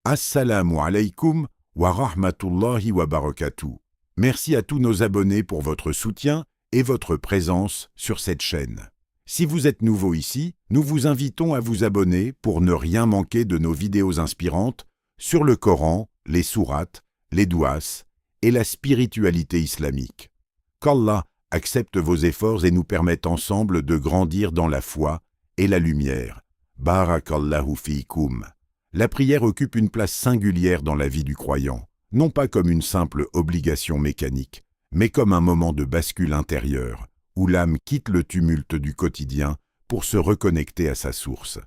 Assalamu alaikum wa rahmatullahi wa barakatuh. Merci à tous nos abonnés pour votre soutien et votre présence sur cette chaîne. Si vous êtes nouveau ici, nous vous invitons à vous abonner pour ne rien manquer de nos vidéos inspirantes sur le Coran, les sourates, les douas et la spiritualité islamique. Qu'Allah accepte vos efforts et nous permette ensemble de grandir dans la foi et la lumière. Barakallahu fiikum. La prière occupe une place singulière dans la vie du croyant, non pas comme une simple obligation mécanique, mais comme un moment de bascule intérieure, où l'âme quitte le tumulte du quotidien pour se reconnecter à sa source.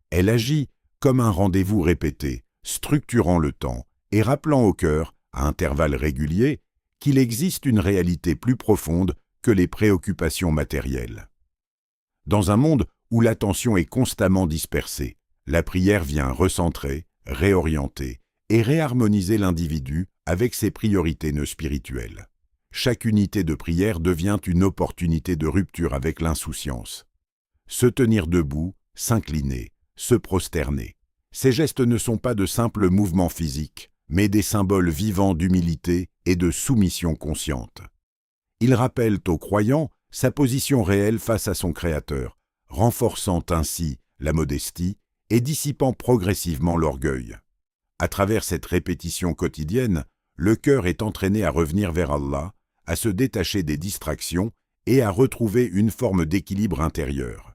Elle agit comme un rendez-vous répété, structurant le temps et rappelant au cœur, à intervalles réguliers, qu'il existe une réalité plus profonde que les préoccupations matérielles. Dans un monde où l'attention est constamment dispersée, la prière vient recentrer, réorienter et réharmoniser l'individu avec ses priorités spirituelles. Chaque unité de prière devient une opportunité de rupture avec l'insouciance. Se tenir debout, s'incliner, se prosterner. Ces gestes ne sont pas de simples mouvements physiques, mais des symboles vivants d'humilité et de soumission consciente. Ils rappellent au croyant sa position réelle face à son Créateur, renforçant ainsi la modestie et dissipant progressivement l'orgueil. À travers cette répétition quotidienne, le cœur est entraîné à revenir vers Allah, à se détacher des distractions et à retrouver une forme d'équilibre intérieur.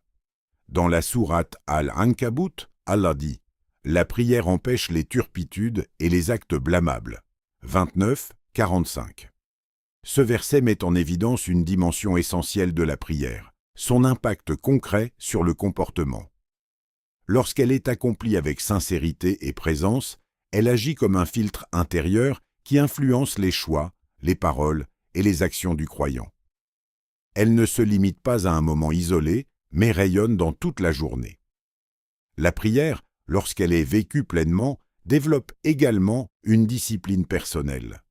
Dans la sourate Al-Ankabut, Allah dit « La prière empêche les turpitudes et les actes blâmables » 29-45. Ce verset met en évidence une dimension essentielle de la prière, son impact concret sur le comportement. Lorsqu'elle est accomplie avec sincérité et présence, elle agit comme un filtre intérieur qui influence les choix, les paroles et les actions du croyant. Elle ne se limite pas à un moment isolé, mais rayonne dans toute la journée. La prière, lorsqu'elle est vécue pleinement, développe également une discipline personnelle.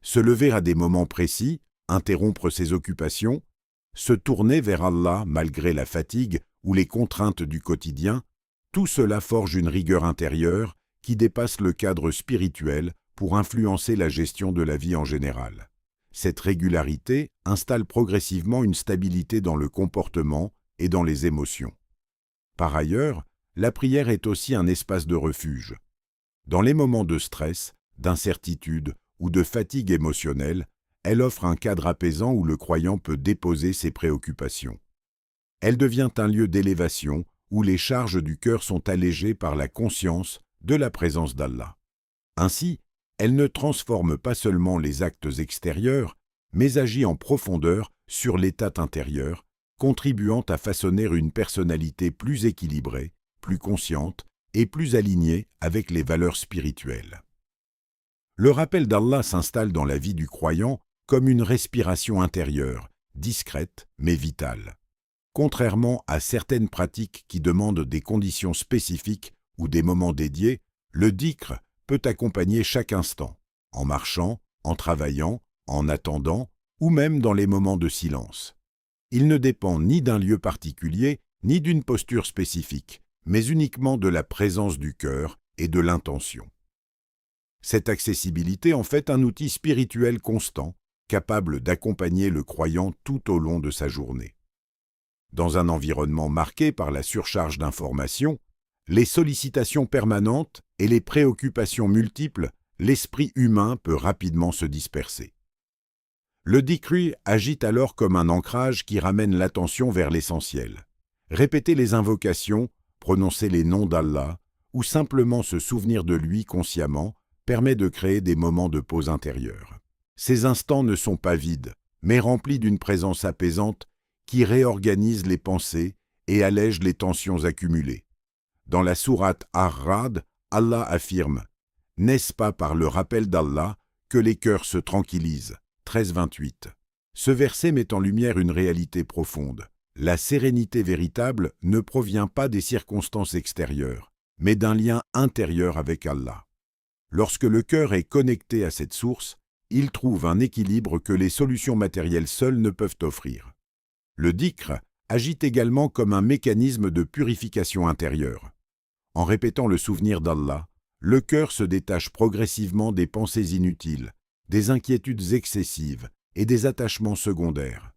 Se lever à des moments précis, interrompre ses occupations, se tourner vers Allah malgré la fatigue ou les contraintes du quotidien, tout cela forge une rigueur intérieure qui dépasse le cadre spirituel pour influencer la gestion de la vie en général. Cette régularité installe progressivement une stabilité dans le comportement et dans les émotions. Par ailleurs, la prière est aussi un espace de refuge. Dans les moments de stress, d'incertitude ou de fatigue émotionnelle, elle offre un cadre apaisant où le croyant peut déposer ses préoccupations. Elle devient un lieu d'élévation où les charges du cœur sont allégées par la conscience de la présence d'Allah. Ainsi, elle ne transforme pas seulement les actes extérieurs, mais agit en profondeur sur l'état intérieur, contribuant à façonner une personnalité plus équilibrée, plus consciente et plus alignée avec les valeurs spirituelles. Le rappel d'Allah s'installe dans la vie du croyant comme une respiration intérieure, discrète mais vitale. Contrairement à certaines pratiques qui demandent des conditions spécifiques ou des moments dédiés, le dhikr peut accompagner chaque instant, en marchant, en travaillant, en attendant ou même dans les moments de silence. Il ne dépend ni d'un lieu particulier ni d'une posture spécifique, mais uniquement de la présence du cœur et de l'intention. Cette accessibilité en fait un outil spirituel constant, capable d'accompagner le croyant tout au long de sa journée. Dans un environnement marqué par la surcharge d'informations, les sollicitations permanentes et les préoccupations multiples, l'esprit humain peut rapidement se disperser. Le dhikr agit alors comme un ancrage qui ramène l'attention vers l'essentiel. Répéter les invocations, prononcer les noms d'Allah ou simplement se souvenir de lui consciemment permet de créer des moments de pause intérieure. Ces instants ne sont pas vides, mais remplis d'une présence apaisante qui réorganise les pensées et allège les tensions accumulées. Dans la sourate Ar-Ra'd, Allah affirme « N'est-ce pas par le rappel d'Allah que les cœurs se tranquillisent » 13-28. Ce verset met en lumière une réalité profonde. La sérénité véritable ne provient pas des circonstances extérieures, mais d'un lien intérieur avec Allah. Lorsque le cœur est connecté à cette source, il trouve un équilibre que les solutions matérielles seules ne peuvent offrir. Le dhikr agit également comme un mécanisme de purification intérieure. En répétant le souvenir d'Allah, le cœur se détache progressivement des pensées inutiles, des inquiétudes excessives et des attachements secondaires.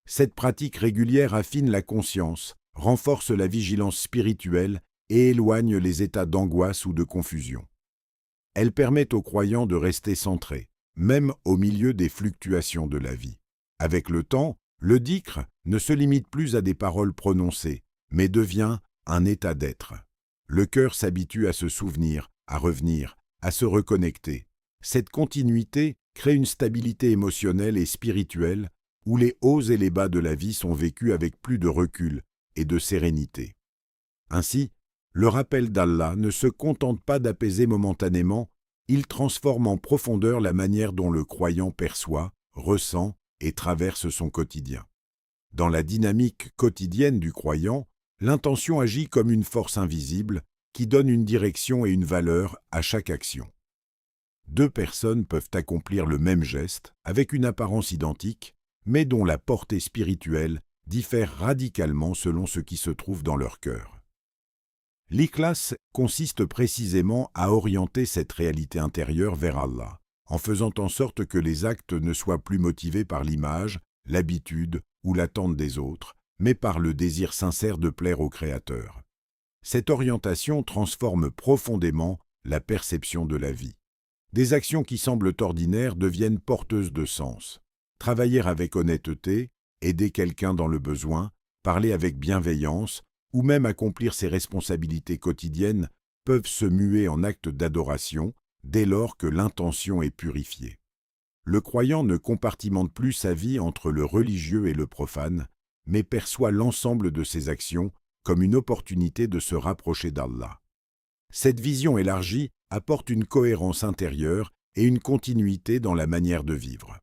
Cette pratique régulière affine la conscience, renforce la vigilance spirituelle et éloigne les états d'angoisse ou de confusion. Elle permet aux croyants de rester centrés, même au milieu des fluctuations de la vie. Avec le temps, le dhikr ne se limite plus à des paroles prononcées, mais devient un état d'être. Le cœur s'habitue à se souvenir, à revenir, à se reconnecter. Cette continuité crée une stabilité émotionnelle et spirituelle où les hauts et les bas de la vie sont vécus avec plus de recul et de sérénité. Ainsi, le rappel d'Allah ne se contente pas d'apaiser momentanément, il transforme en profondeur la manière dont le croyant perçoit, ressent et traverse son quotidien. Dans la dynamique quotidienne du croyant, l'intention agit comme une force invisible qui donne une direction et une valeur à chaque action. Deux personnes peuvent accomplir le même geste avec une apparence identique, mais dont la portée spirituelle diffère radicalement selon ce qui se trouve dans leur cœur. L'ikhlas consiste précisément à orienter cette réalité intérieure vers Allah, en faisant en sorte que les actes ne soient plus motivés par l'image, l'habitude ou l'attente des autres, mais par le désir sincère de plaire au Créateur. Cette orientation transforme profondément la perception de la vie. Des actions qui semblent ordinaires deviennent porteuses de sens. Travailler avec honnêteté, aider quelqu'un dans le besoin, parler avec bienveillance, ou même accomplir ses responsabilités quotidiennes peuvent se muer en actes d'adoration dès lors que l'intention est purifiée. Le croyant ne compartimente plus sa vie entre le religieux et le profane, mais perçoit l'ensemble de ses actions comme une opportunité de se rapprocher d'Allah. Cette vision élargie apporte une cohérence intérieure et une continuité dans la manière de vivre.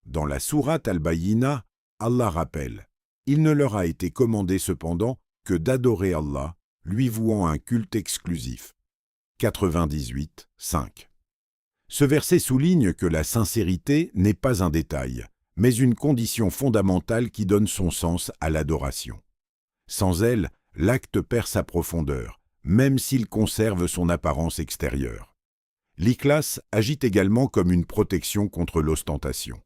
Dans la sourate Al-Bayyina, Allah rappelle « Il ne leur a été commandé cependant que d'adorer Allah, lui vouant un culte exclusif. » 98, 5. Ce verset souligne que la sincérité n'est pas un détail, mais une condition fondamentale qui donne son sens à l'adoration. Sans elle, l'acte perd sa profondeur, même s'il conserve son apparence extérieure. L'ikhlas agit également comme une protection contre l'ostentation.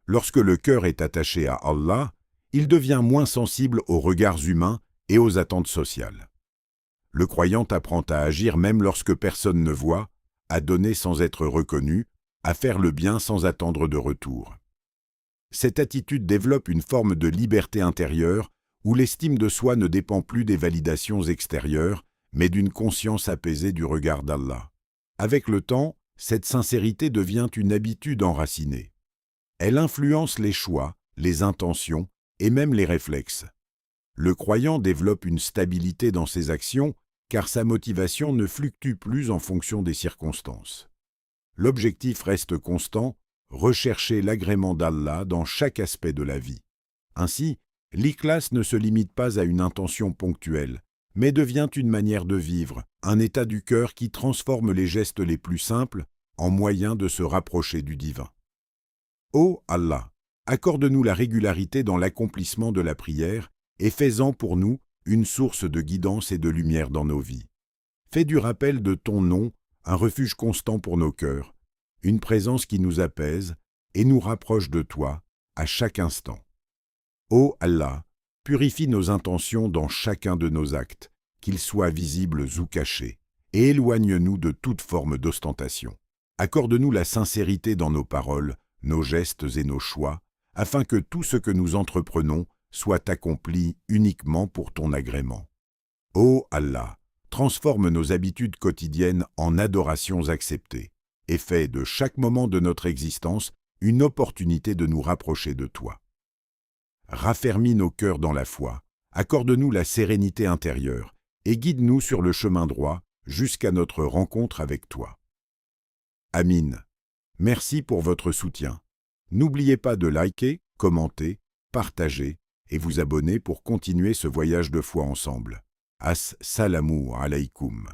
Lorsque le cœur est attaché à Allah, il devient moins sensible aux regards humains et aux attentes sociales. Le croyant apprend à agir même lorsque personne ne voit, à donner sans être reconnu, à faire le bien sans attendre de retour. Cette attitude développe une forme de liberté intérieure où l'estime de soi ne dépend plus des validations extérieures, mais d'une conscience apaisée du regard d'Allah. Avec le temps, cette sincérité devient une habitude enracinée. Elle influence les choix, les intentions et même les réflexes. Le croyant développe une stabilité dans ses actions car sa motivation ne fluctue plus en fonction des circonstances. L'objectif reste constant, rechercher l'agrément d'Allah dans chaque aspect de la vie. Ainsi, l'ikhlas ne se limite pas à une intention ponctuelle, mais devient une manière de vivre, un état du cœur qui transforme les gestes les plus simples en moyen de se rapprocher du divin. Ô Allah, accorde-nous la régularité dans l'accomplissement de la prière et fais-en pour nous une source de guidance et de lumière dans nos vies. Fais du rappel de ton nom un refuge constant pour nos cœurs, une présence qui nous apaise et nous rapproche de toi à chaque instant. Ô Allah, purifie nos intentions dans chacun de nos actes, qu'ils soient visibles ou cachés, et éloigne-nous de toute forme d'ostentation. Accorde-nous la sincérité dans nos paroles, nos gestes et nos choix, afin que tout ce que nous entreprenons soit accompli uniquement pour ton agrément. Ô Allah, transforme nos habitudes quotidiennes en adorations acceptées et fais de chaque moment de notre existence une opportunité de nous rapprocher de toi. Raffermis nos cœurs dans la foi, accorde-nous la sérénité intérieure et guide-nous sur le chemin droit jusqu'à notre rencontre avec toi. Amin. Merci pour votre soutien. N'oubliez pas de liker, commenter, partager et vous abonner pour continuer ce voyage de foi ensemble. As-salamu alaykoum.